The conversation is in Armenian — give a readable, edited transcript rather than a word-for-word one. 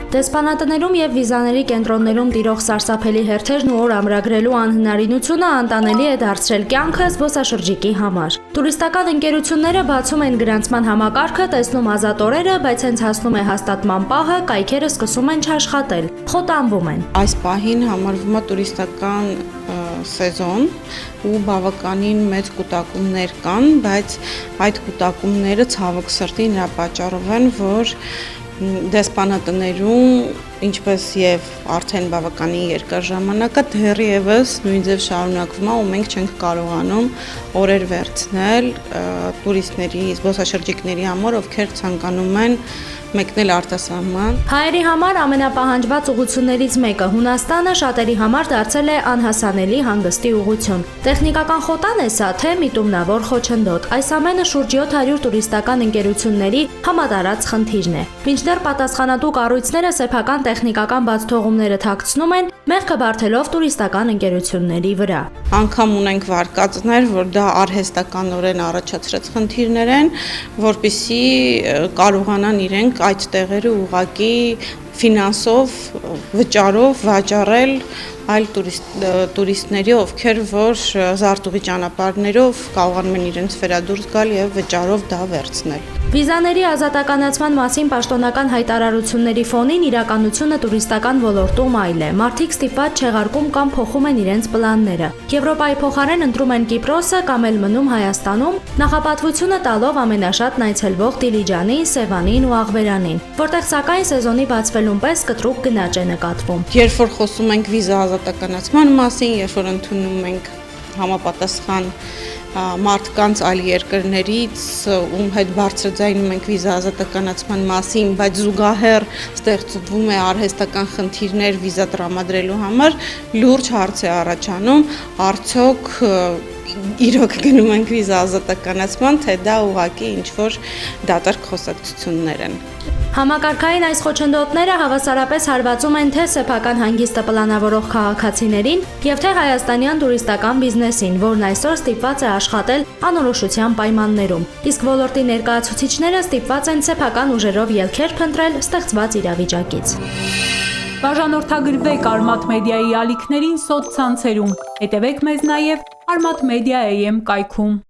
Դեսպանատներում եւ վիզաների կենտրոններում տիրող սարսափելի հերթերն ու օր ամրագրելու անհնարինությունը անտանելի է դարձրել կյանքը զբոսաշրջիկի համար։ Տուրիստական ընկերությունները բացում են գրանցման համակարգը, տեսնում ազատ օրերը, բայց հենց հասնում է հաստատման պահը, կայքերը սկսում են չաշխատել, խոտանվում են։ Այս պահին համարվում է տուրիստական սեզոն ու բավականին մեծ կուտակումներ կան, բայց այդ կուտակումները ցավոք սրտի նրա պատճառով են, որ դեսպանատներում, ինչպես եւ արդեն բավականին երկար ժամանակա դեռևս նույն ձև շարունակվում է ու մենք չենք կարողանում օրեր վերցնել տուրիստների, զբոսաշրջիկների համար, ովքեր ցանկանում են մեկնել արտասահման։ Հայերի համար ամենապահանջված ուղղություններից մեկը Հունաստանը շատերի համար դարձել է անհասանելի հանգստի ուղղություն։ Տեխնիկական խոտան է սա, թե միտումնավոր խոչընդոտ։ Այս ամենը շուրջ 700 տուրիստական ընկերությունների համատարած խնդիրն է։ Մինչդեռ պատասխանատու կառույցները սեփական տեխնիկական բացթողումները թաքցնում են, մեղքը բարթելով տուրիստական ընկերությունների վրա։ Անգամ ունենք վարկածներ, որ դա արհեստականորեն առաջացրած խնդիրներ են, որպեսզի կարողանան իրենք այդ տեղերը ուղղակի ֆինանսով, վճարով վաճառել այլ տուրիստների, ովքեր որ զարտուղի ճանապարհներով կարողանում են իրենց վերադուրս գալ եւ վճարով դա վերցնել։ Վիզաների ազատականացման մասին պաշտոնական հայտարարությունների ֆոնին իրականությունը տուրիստական ոլորտում այլ է։ Մարդիկ ստիպված չեղարկում կամ փոխում են իրենց պլանները։ Եվրոպայի փոխարեն ընտրում են Կիպրոսը կամ էլ մնում Հայաստանում, նախապատվությունը տալով ամենաշատն այցելվող Դիլիջանին, Սևանին ու Աղվերանին, որտեղ սակայն սեզոնի բացվելուն պես կտրուկ գնաճ է նկատվում։ Երբ որ խոսում ենք վիզա ազատականացման մասին, երբ որ ընդունում ենք համապատասխան մարդկանց այլ երկրներից, ում հետ բարձրաձայնում ենք վիզա ազատականացման մասին, բայց զուգահեռ ստեղծվում է արհեստական խնդիրներ վիզա տրամադրելու համար, լուրջ հարց է առաջանում, արդյոք իրոք գնում ենք վիզա ազատականացման, թե դա ուղղակի ինչ-որ դատարկ խոսակցություններ են։ Համակարգային այս խոչընդոտները հավասարապես հարվածում են թե սեփական հանգիստը պլանավորող քաղաքացիներին եւ թե հայաստանյան տուրիստական բիզնեսին, որն այսօր ստիպված է աշխատել անորոշության պայմաններում։ Իսկ ոլորտի ներկայացուցիչները ստիպված են սեփական ուժերով ելքեր փնտրել ստեղծված իրավիճակից։ Բաժանորդագրվեք Արմաթ մեդիայի ալիքներին սոցցանցերում։ Հետևեք մեզ նաև Armat Media AM կայքում։